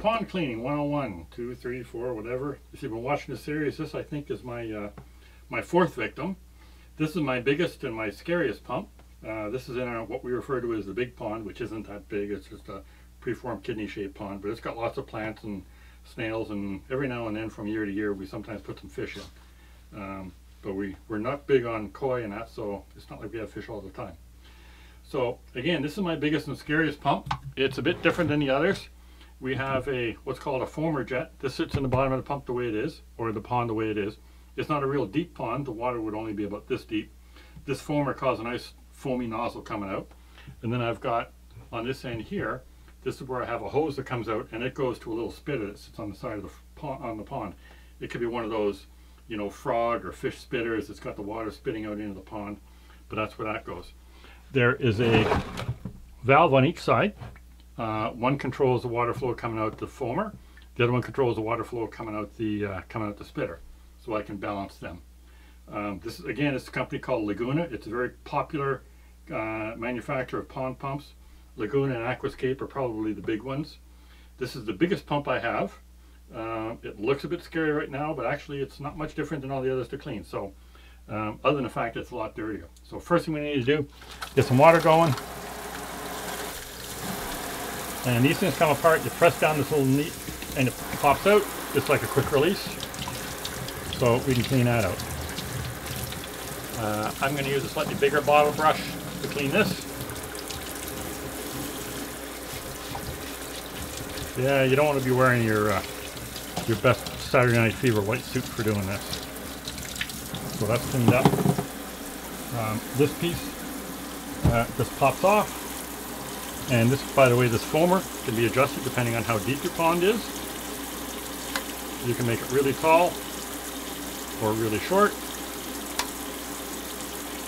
pond cleaning 101, 2, 3, 4, whatever. If you've been watching the series, this I think is my my fourth victim. This is my biggest and my scariest pump. This is in what we refer to as the big pond, which isn't that big. It's just a preformed kidney-shaped pond, but it's got lots of plants and snails, and every now and then from year to year we sometimes put some fish in. But we're not big on koi and that, so it's not like we have fish all the time. So again, this is my biggest and scariest pump. It's a bit different than the others. We have what's called a foamer jet. This sits in the bottom of the pump the way it is, or the pond the way it is. It's not a real deep pond. The water would only be about this deep. This foamer causes a nice foamy nozzle coming out. And then I've got on this end here, this is where I have a hose that comes out, and it goes to a little spitter that sits on the side of the pond. It could be one of those, you know, frog or fish spitters. It's got the water spitting out into the pond, but that's where that goes. There is a valve on each side. One controls the water flow coming out the foamer. The other one controls the water flow coming out the spitter, so I can balance them. This is, again, it's a company called Laguna. It's a very popular manufacturer of pond pumps. Laguna and Aquascape are probably the big ones. This is the biggest pump I have. It looks a bit scary right now, but actually it's not much different than all the others to clean. So other than the fact it's a lot dirtier. So first thing we need to do, get some water going. And these things come apart. You press down this little neat and it pops out just like a quick release. So we can clean that out. I'm going to use a slightly bigger bottle brush to clean this. Yeah, you don't want to be wearing your best Saturday Night Fever white suit for doing this. So that's cleaned up. This piece just pops off. And this, by the way, this foamer can be adjusted depending on how deep your pond is. You can make it really tall or really short.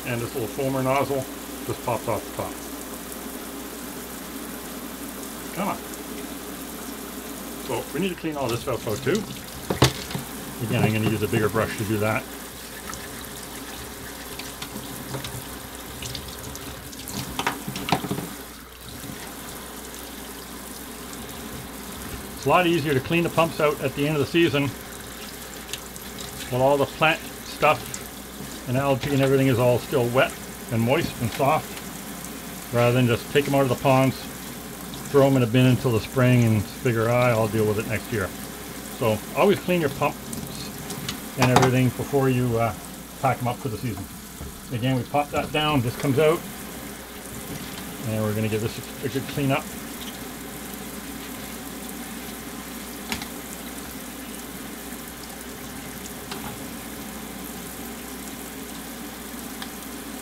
And this little foamer nozzle just pops off the top. Come on. So we need to clean all this stuff out too. Again, I'm going to use a bigger brush to do that. It's a lot easier to clean the pumps out at the end of the season when all the plant stuff and algae and everything is all still wet and moist and soft, rather than just take them out of the ponds, throw them in a bin until the spring and figure, I'll deal with it next year. So always clean your pumps and everything before you pack them up for the season. Again, we pop that down, this comes out, and we're going to give this a good clean up.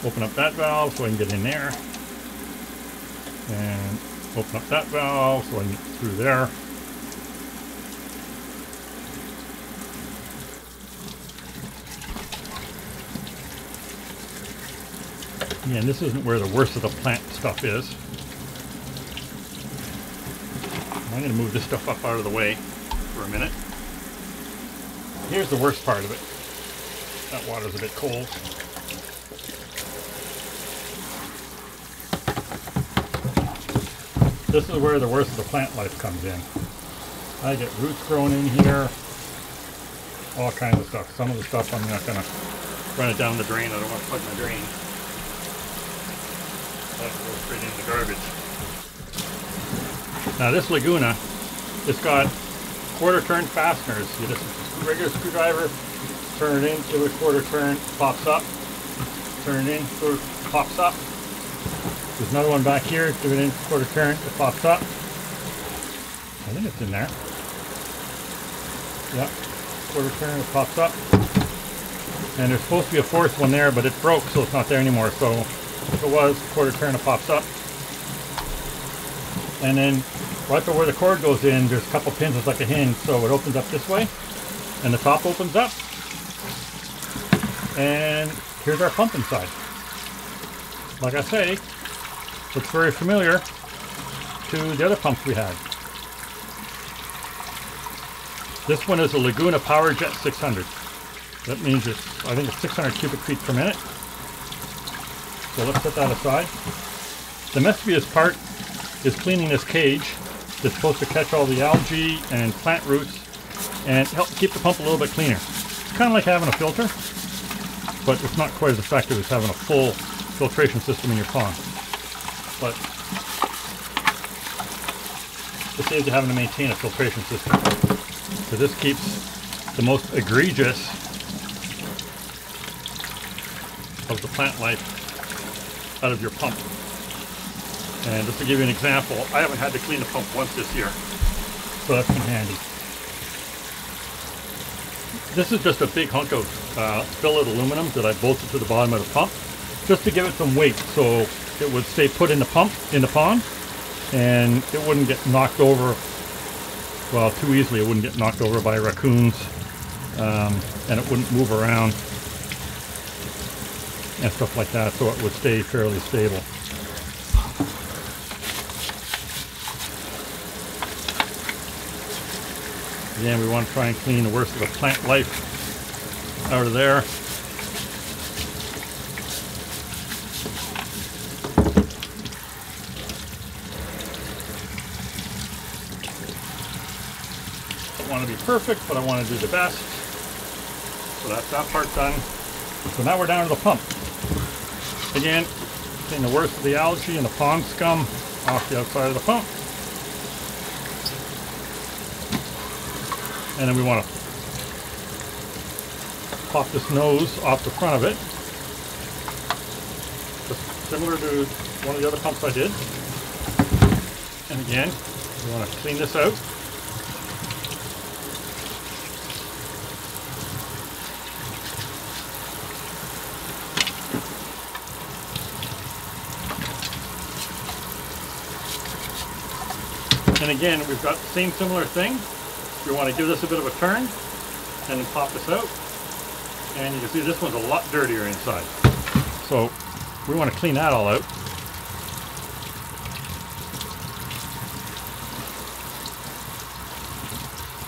Open up that valve so I can get in there, and open up that valve so I can get through there. Again, this isn't where the worst of the plant stuff is. I'm going to move this stuff up out of the way for a minute. Here's the worst part of it. That water's a bit cold. This is where the worst of the plant life comes in. I get roots growing in here, all kinds of stuff. Some of the stuff I'm not going to run it down the drain. I don't want to plug my drain. That goes straight into the garbage. Now this Laguna, it's got quarter turn fasteners. You just regular screwdriver, turn it in, give it a quarter turn, pops up. Turn it in, pops up. There's another one back here, give it in quarter turn, it pops up. I think it's in there. Yep, quarter turn, it pops up. And there's supposed to be a fourth one there, but it broke, so it's not there anymore. So if it was, quarter turn, it pops up. And then right where the cord goes in, there's a couple pins, it's like a hinge, so it opens up this way, and the top opens up. And here's our pump inside. Like I say, looks very familiar to the other pumps we had. This one is a Laguna PowerJet 600. That means it's, I think it's 600 cubic feet per minute. So let's set that aside. The messiest part is cleaning this cage. It's supposed to catch all the algae and plant roots and help keep the pump a little bit cleaner. It's kind of like having a filter, but it's not quite as effective as having a full filtration system in your pond. But it saves you having to maintain a filtration system. So this keeps the most egregious of the plant life out of your pump. And just to give you an example, I haven't had to clean the pump once this year, so that's been handy. This is just a big hunk of billet aluminum that I bolted to the bottom of the pump, just to give it some weight, so it would stay put in the pond, and it wouldn't get knocked over, well, too easily. It wouldn't get knocked over by raccoons, and it wouldn't move around and stuff like that, so it would stay fairly stable. Again, we want to try and clean the worst of the plant life out of there. I don't want to be perfect, but I want to do the best. So that's that part done. So now we're down to the pump. Again, clean the worst of the algae and the pond scum off the outside of the pump. And then we want to pop this nose off the front of it. Just similar to one of the other pumps I did. And again, we want to clean this out. And again, we've got the same similar thing. We want to give this a bit of a turn and then pop this out. And you can see this one's a lot dirtier inside. So we want to clean that all out.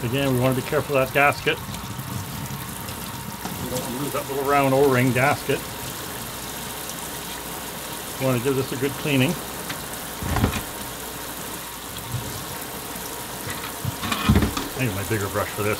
Again, we want to be careful of that gasket. We don't want to lose that little round O-ring gasket. We want to give this a good cleaning. I use my bigger brush for this.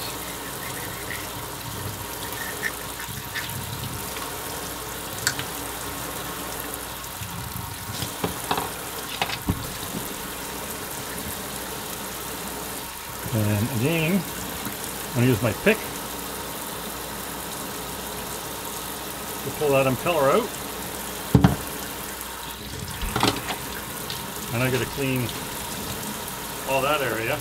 And again, I'm going to use my pick to pull that impeller out. And I got to clean all that area.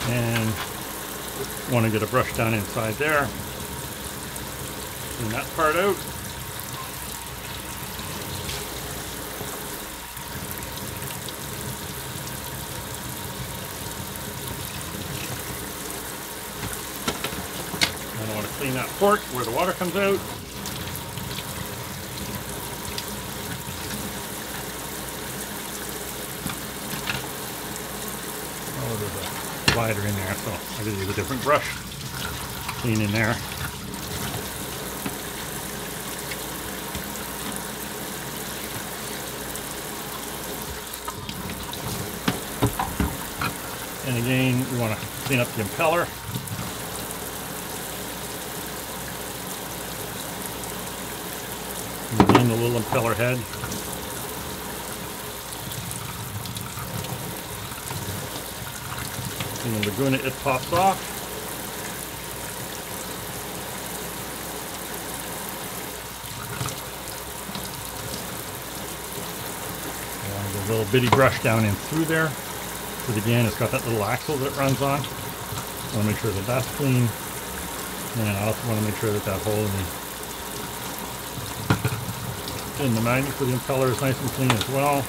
And want to get a brush down inside there. Clean that part out. And I want to clean that port where the water comes out. Oh, there's a divider in there, so I gotta use a different brush. Clean in there. And again, we want to clean up the impeller. And again, the little impeller head. And the Laguna, it pops off. And there's a little bitty brush down in through there. Because again, it's got that little axle that it runs on. I want to make sure that that's clean. And I also want to make sure that that hole in the magnet for the impeller is nice and clean as well.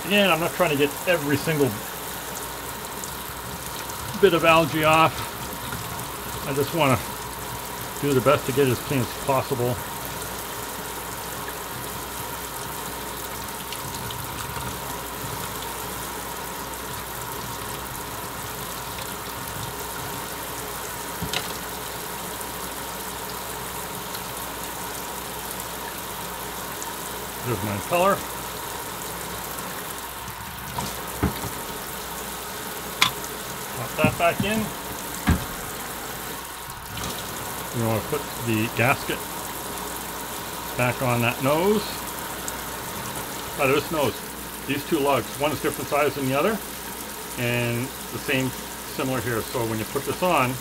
Again, I'm not trying to get every single bit of algae off. I just want to do the best to get it as clean as possible. There's my impeller. Pop that back in. You want to put the gasket back on that nose. This nose. These two lugs, one is different size than the other, and the same, similar here. So when you put this on,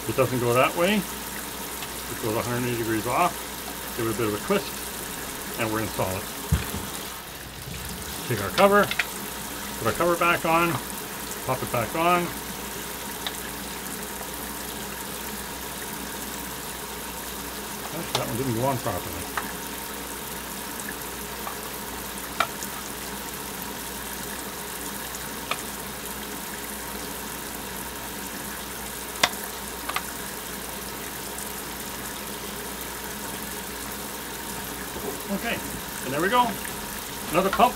it doesn't go that way. It goes 180 degrees off. Give it a bit of a twist, and we're install it. Take our cover, put our cover back on, pop it back on. Actually, that one didn't go on properly. Okay, and there we go. Another pump.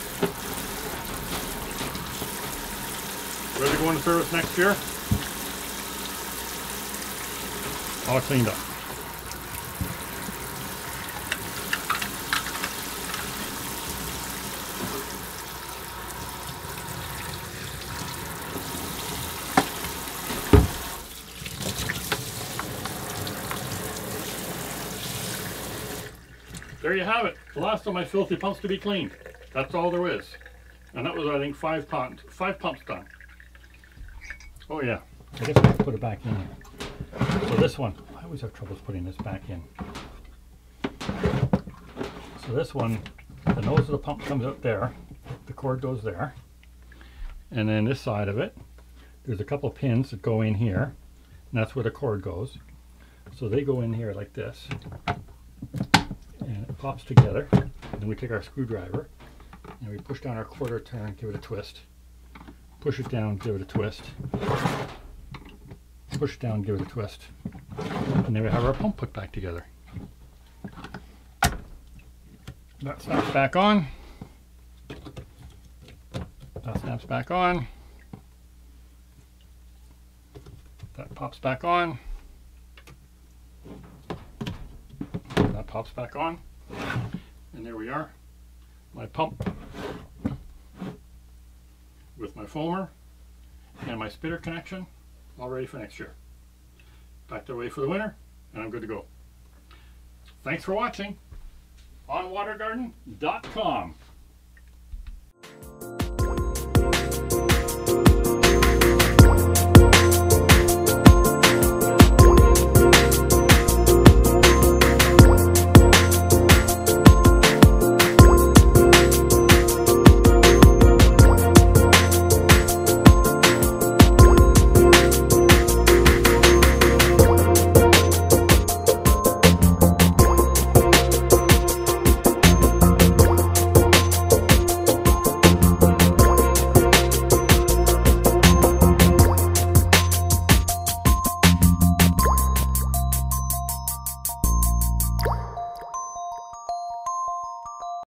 Ready to go into service next year. All cleaned up. There you have it. The last of my filthy pumps to be cleaned. That's all there is. And that was, I think, 5 pumps done. Oh yeah, I guess I have to put it back in here. So this one, I always have troubles putting this back in. So this one, the nose of the pump comes out there. The cord goes there. And then this side of it, there's a couple of pins that go in here. And that's where the cord goes. So they go in here like this. And it pops together. And then we take our screwdriver and we push down our quarter turn, give it a twist. Push it down, give it a twist. Push it down, give it a twist. And then we have our pump put back together. That snaps back on. That snaps back on. That pops back on. That pops back on. And there we are. My pump with my foamer and my spitter connection all ready for next year. Packed away for the winter and I'm good to go. Thanks for watching. OnWaterGarden.com